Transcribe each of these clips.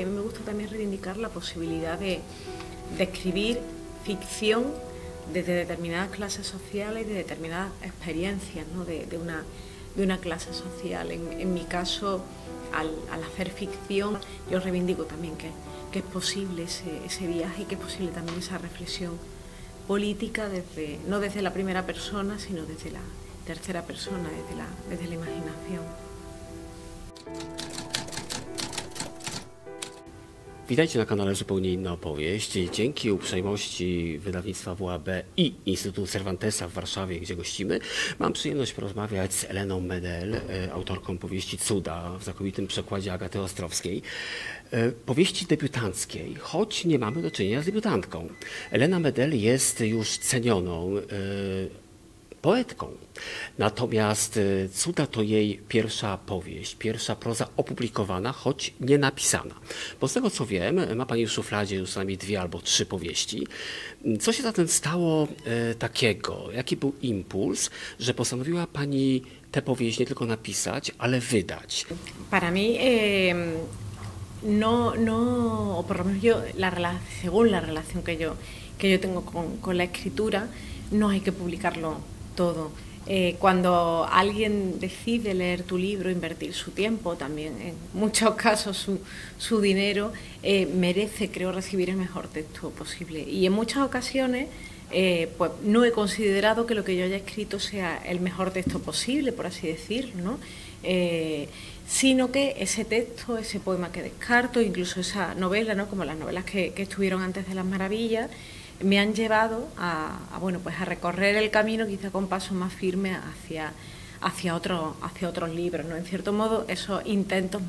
A mí me gusta también reivindicar la posibilidad de escribir ficción desde determinadas clases sociales y de determinadas experiencias, ¿no? de una clase social. En mi caso, al hacer ficción, yo reivindico también que es posible ese viaje y que es posible también esa reflexión política no desde la primera persona, sino desde la tercera persona, desde la imaginación. Witajcie na kanale Zupełnie Inna Opowieść. Dzięki uprzejmości wydawnictwa WAB i Instytutu Cervantesa w Warszawie, gdzie gościmy, mam przyjemność porozmawiać z Eleną Medel, autorką powieści Cuda w znakomitym przekładzie Agaty Ostrowskiej. Powieści debiutanckiej, choć nie mamy do czynienia z debiutantką. Elena Medel jest już cenioną poetką. Natomiast Cuda to jej pierwsza powieść, pierwsza proza opublikowana, choć nie napisana. Bo z tego co wiem, ma Pani w szufladzie już co najmniej 2 albo 3 powieści. Co się zatem stało takiego? Jaki był impuls, że postanowiła Pani tę powieść nie tylko napisać, ale wydać? Para mí, o por lo menos yo, según la relación que yo tengo con la escritura, no hay que publicarlo todo. Cuando alguien decide leer tu libro, invertir su tiempo, también en muchos casos su dinero, merece, creo, recibir el mejor texto posible. Y en muchas ocasiones pues no he considerado que lo que yo haya escrito sea el mejor texto posible, por así decirlo, ¿no? Sino que ese texto, ese poema que descarto, incluso esa novela, ¿no? Como las novelas que estuvieron antes de Las Maravillas, me han llevado a recorrer el camino quizá con pasos más firmes hacia otros libros, ¿no? En cierto modo, esos intentos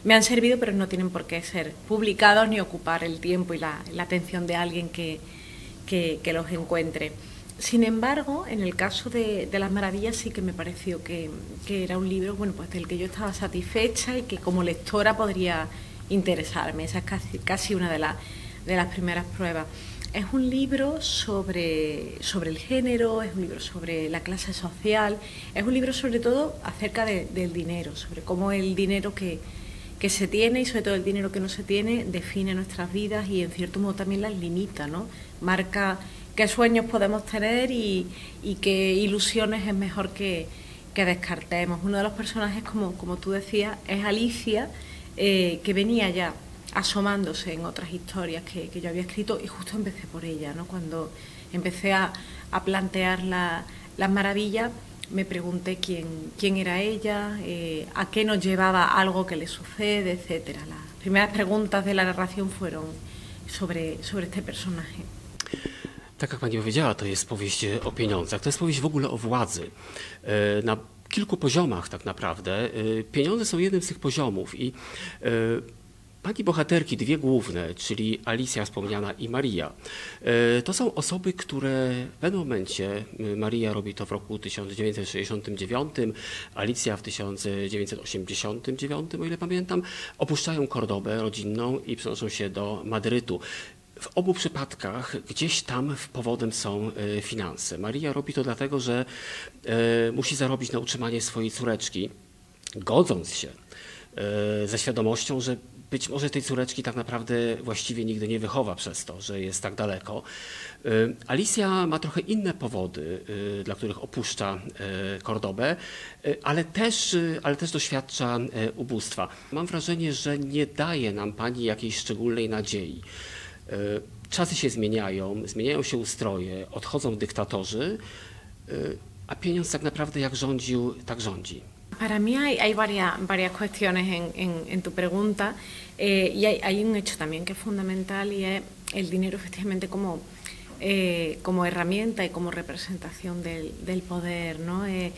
me han servido, pero no tienen por qué ser publicados ni ocupar el tiempo y la atención de alguien que los encuentre. Sin embargo, en el caso de Las Maravillas sí que me pareció que era un libro, bueno, pues del que yo estaba satisfecha y que como lectora podría interesarme. Esa es casi una de las primeras pruebas. Es un libro sobre el género, es un libro sobre la clase social, es un libro sobre todo acerca del dinero, sobre cómo el dinero que se tiene y sobre todo el dinero que no se tiene define nuestras vidas y en cierto modo también las limita, ¿no? Marca qué sueños podemos tener y qué ilusiones es mejor que descartemos. Uno de los personajes, como tú decías, es Alicia, que venía ya asomándose en otras historias que yo había escrito y justo empecé por ella, ¿no? Cuando empecé a plantear Las Maravillas, me pregunté quién era ella, a qué nos llevaba algo que le sucede, etcétera. Las primeras preguntas de la narración fueron sobre este personaje. Tak jak Pani powiedziała, to jest powieść o pieniądzach, to jest powieść w ogóle o władzy. Na kilku poziomach tak naprawdę. Pieniądze są jednym z tych poziomów i Pani bohaterki, 2 główne, czyli Alicja wspomniana i Maria, to są osoby, które w pewnym momencie, Maria robi to w roku 1969, Alicja w 1989, o ile pamiętam, opuszczają Kordobę rodzinną i przenoszą się do Madrytu. W obu przypadkach gdzieś tam powodem są finanse. Maria robi to dlatego, że musi zarobić na utrzymanie swojej córeczki, godząc się ze świadomością, że być może tej córeczki tak naprawdę właściwie nigdy nie wychowa przez to, że jest tak daleko. Alicja ma trochę inne powody, dla których opuszcza Kordobę, ale też doświadcza ubóstwa. Mam wrażenie, że nie daje nam Pani jakiejś szczególnej nadziei. Czasy się zmieniają się ustroje, odchodzą dyktatorzy, a pieniądz tak naprawdę jak rządził, tak rządzi. Para mí hay varias cuestiones en tu pregunta y hay un hecho también que es fundamental y es el dinero efectivamente como herramienta y como representación del poder, ¿no? Es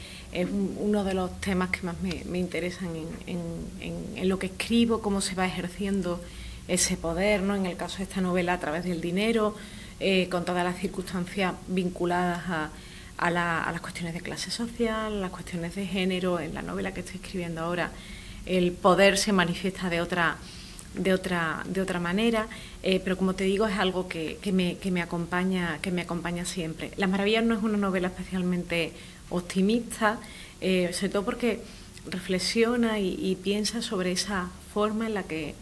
uno de los temas que más me interesan en lo que escribo, cómo se va ejerciendo ese poder, ¿no? En el caso de esta novela a través del dinero, con todas las circunstancias vinculadas a las cuestiones de clase social, las cuestiones de género. En la novela que estoy escribiendo ahora, el poder se manifiesta de otra manera, pero como te digo, es algo que me acompaña siempre. Las Maravillas no es una novela especialmente optimista, sobre todo porque reflexiona y piensa sobre esa forma en la que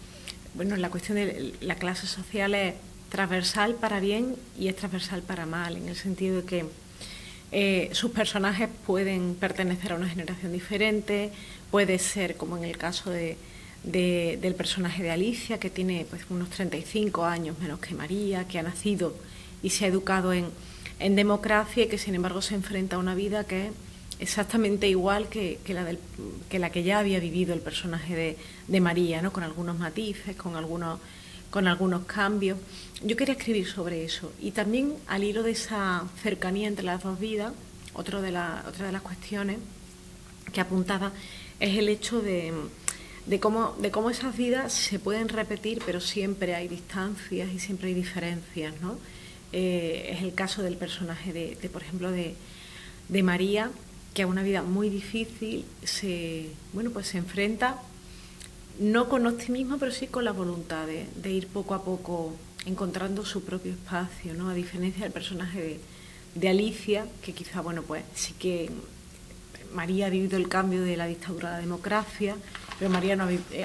bueno, la cuestión de la clase social es transversal para bien y es transversal para mal, en el sentido de que sus personajes pueden pertenecer a una generación diferente, puede ser como en el caso del personaje de Alicia, que tiene pues unos 35 años menos que María, que ha nacido y se ha educado en democracia y que sin embargo se enfrenta a una vida que es exactamente igual que la que ya había vivido el personaje de María, ¿no? Con algunos matices, con algunos cambios. Yo quería escribir sobre eso y también al hilo de esa cercanía entre las dos vidas, otra de las cuestiones que apuntaba es el hecho de cómo esas vidas se pueden repetir, pero siempre hay distancias y siempre hay diferencias, ¿no? Es el caso del personaje por ejemplo, de María, que a una vida muy difícil se enfrenta, no con optimismo, pero sí con la voluntad de ir poco a poco encontrando su propio espacio, ¿no? A diferencia del personaje de Alicia, que quizá, bueno, pues sí que María ha vivido el cambio de la dictadura a la democracia, pero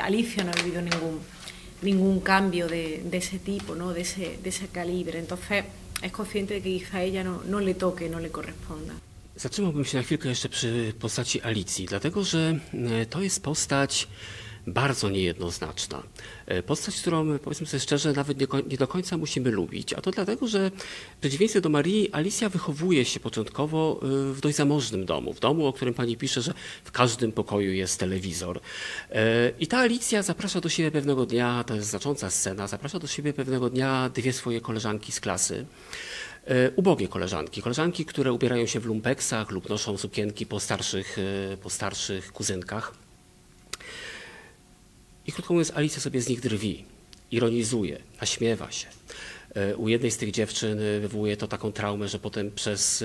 Alicia no ha vivido ningún cambio de ese tipo, ¿no? de ese calibre. Entonces es consciente de que quizá a ella no le toque, no le corresponda. Zatrzymałbym się na chwilkę jeszcze przy postaci Alicji, dlatego że to jest postać bardzo niejednoznaczna. Postać, którą, powiedzmy sobie szczerze, nawet nie do końca musimy lubić. A to dlatego, że w przeciwieństwie do Marii, Alicja wychowuje się początkowo w dość zamożnym domu. W domu, o którym pani pisze, że w każdym pokoju jest telewizor. I ta Alicja zaprasza do siebie pewnego dnia, to jest znacząca scena, zaprasza do siebie pewnego dnia dwie swoje koleżanki z klasy. Ubogie koleżanki, które ubierają się w lumpeksach lub noszą sukienki po starszych kuzynkach. I krótko mówiąc, Alicja sobie z nich drwi, ironizuje, naśmiewa się. U jednej z tych dziewczyn wywołuje to taką traumę, że potem przez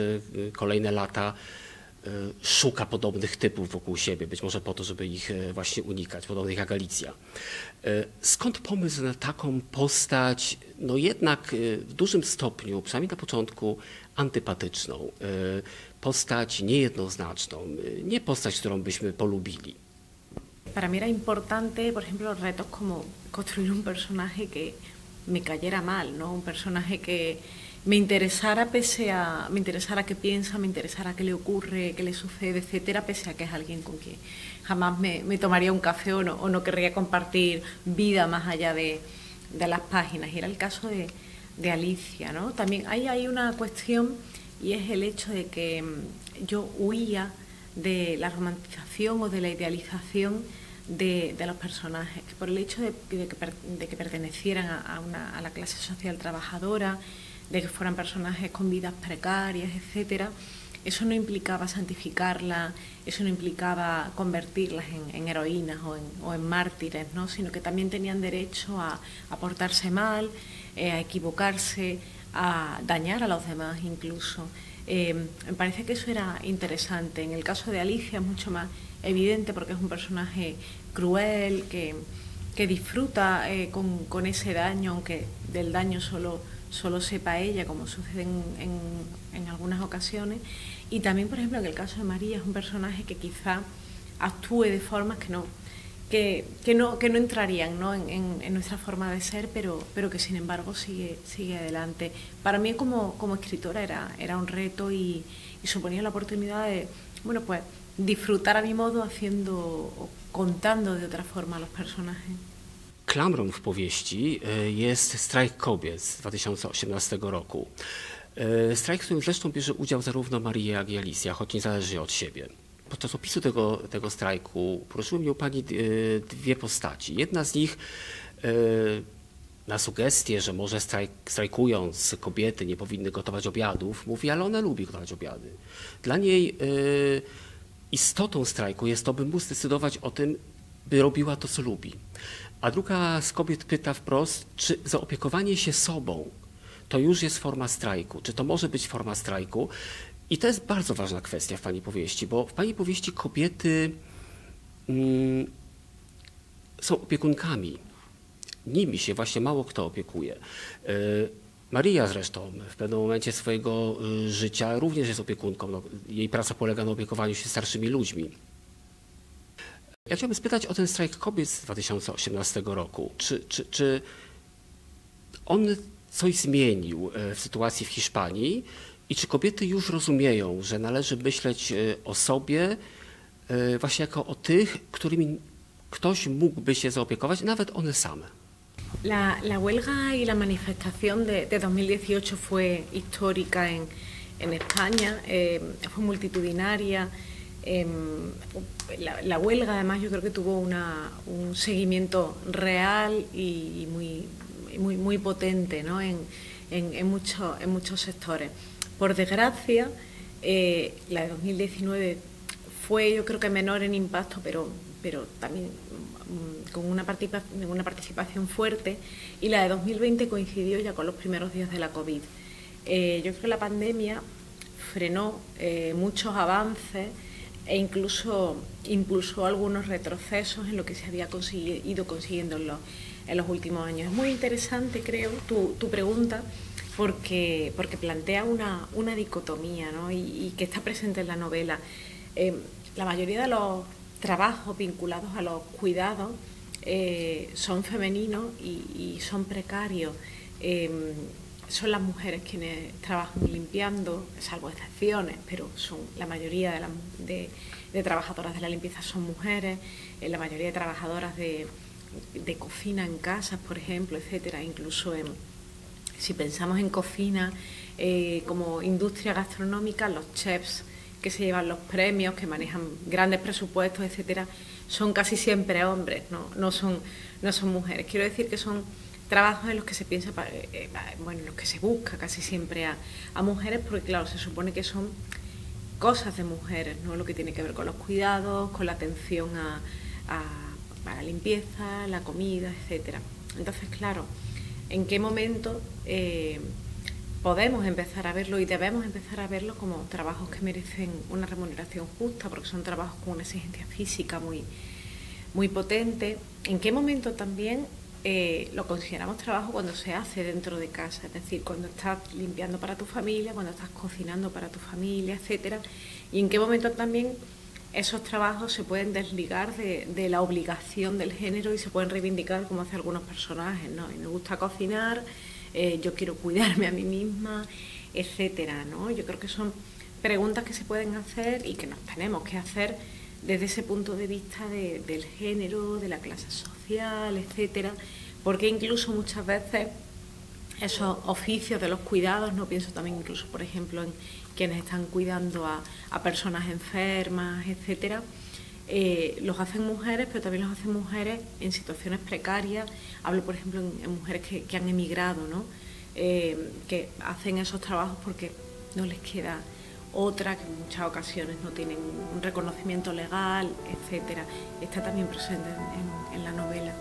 kolejne lata szuka podobnych typów wokół siebie, być może po to, żeby ich właśnie unikać, podobnych jak Alicja. Skąd pomysł na taką postać, no jednak w dużym stopniu, przynajmniej na początku, antypatyczną, postać niejednoznaczną, nie postać, którą byśmy polubili? Para mí era importante, por ejemplo, retos como construir un personaje que me cayera mal, ¿no? Un personaje que me interesara qué piensa, me interesara qué le ocurre, qué le sucede, etcétera, pese a que es alguien con quien jamás me tomaría un café o no querría compartir vida más allá de las páginas. Y era el caso de Alicia, ¿no? También hay una cuestión y es el hecho de que yo huía de la romantización o de la idealización de los personajes, que por el hecho de que pertenecieran a la clase social trabajadora, de que fueran personajes con vidas precarias, etcétera, eso no implicaba santificarlas, eso no implicaba convertirlas en heroínas o en mártires, ¿no? Sino que también tenían derecho a portarse mal, a equivocarse, a dañar a los demás incluso. Me parece que eso era interesante. En el caso de Alicia es mucho más evidente porque es un personaje cruel, que disfruta con ese daño, aunque del daño solo sepa ella, como sucede en algunas ocasiones. Y también, por ejemplo, en el caso de María es un personaje que quizá actúe de formas que no entrarían, ¿no? en nuestra forma de ser, pero que sin embargo sigue adelante. Para mí como escritora era un reto y suponía la oportunidad de, bueno, pues disfrutar a mi modo contando de otra forma a los personajes. Klamrą w powieści jest strajk kobiet z 2018 roku. Strajk, w którym zresztą bierze udział zarówno Maria, jak i Alicja, choć niezależnie od siebie. Podczas opisu tego strajku poruszyły mnie u pani dwie postaci. Jedna z nich na sugestię, że może strajkując kobiety nie powinny gotować obiadów, mówi, ale ona lubi gotować obiady. Dla niej istotą strajku jest to, by móc decydować o tym, by robiła to, co lubi. A druga z kobiet pyta wprost, czy zaopiekowanie się sobą to już jest forma strajku, czy to może być forma strajku. I to jest bardzo ważna kwestia w pani powieści, bo w pani powieści kobiety są opiekunkami. Nimi się właśnie mało kto opiekuje. Maria zresztą w pewnym momencie swojego życia również jest opiekunką. No, jej praca polega na opiekowaniu się starszymi ludźmi. Ja chciałbym spytać o ten strajk kobiet z 2018 roku. Czy on coś zmienił w sytuacji w Hiszpanii i czy kobiety już rozumieją, że należy myśleć o sobie właśnie jako o tych, którymi ktoś mógłby się zaopiekować, nawet one same? La huelga y la manifestación de 2018 fue histórica en España, fue multitudinaria. La huelga además yo creo que tuvo un seguimiento real y muy potente, ¿no? en muchos sectores. Por desgracia, la de 2019 fue yo creo que menor en impacto, pero también con una participación fuerte, y la de 2020 coincidió ya con los primeros días de la COVID. Yo creo que la pandemia frenó muchos avances e incluso impulsó algunos retrocesos en lo que se había ido consiguiendo en los últimos años. Es muy interesante, creo, tu pregunta, porque plantea una dicotomía, ¿no? y que está presente en la novela. La mayoría de los trabajos vinculados a los cuidados son femeninos y son precarios. Son las mujeres quienes trabajan limpiando, salvo excepciones, pero son la mayoría de trabajadoras de la limpieza son mujeres, la mayoría de trabajadoras de cocina en casas, por ejemplo, etcétera. Incluso si pensamos en cocina como industria gastronómica, los chefs que se llevan los premios, que manejan grandes presupuestos, etcétera, son casi siempre hombres, no son mujeres. Quiero decir que son trabajos en los que se piensa, en los que se busca casi siempre a mujeres, porque claro, se supone que son cosas de mujeres, ¿no? Lo que tiene que ver con los cuidados, con la atención a la limpieza, la comida, etcétera. Entonces, claro, ¿en qué momento podemos empezar a verlo y debemos empezar a verlo como trabajos que merecen una remuneración justa, porque son trabajos con una exigencia física muy potente? ¿En qué momento también lo consideramos trabajo cuando se hace dentro de casa? Es decir, cuando estás limpiando para tu familia, cuando estás cocinando para tu familia, etcétera. ¿Y en qué momento también esos trabajos se pueden desligar de la obligación del género y se pueden reivindicar como hacen algunos personajes, ¿no? Y me gusta cocinar, yo quiero cuidarme a mí misma, etcétera, ¿no? Yo creo que son preguntas que se pueden hacer y que nos tenemos que hacer desde ese punto de vista del género, de la clase social, etcétera, porque incluso muchas veces esos oficios de los cuidados, no pienso también incluso, por ejemplo, en quienes están cuidando a personas enfermas, etcétera, los hacen mujeres, pero también los hacen mujeres en situaciones precarias. Hablo, por ejemplo, en mujeres que han emigrado, ¿no? Que hacen esos trabajos porque no les queda otra, que en muchas ocasiones no tienen un reconocimiento legal, etcétera. Está también presente en la novela.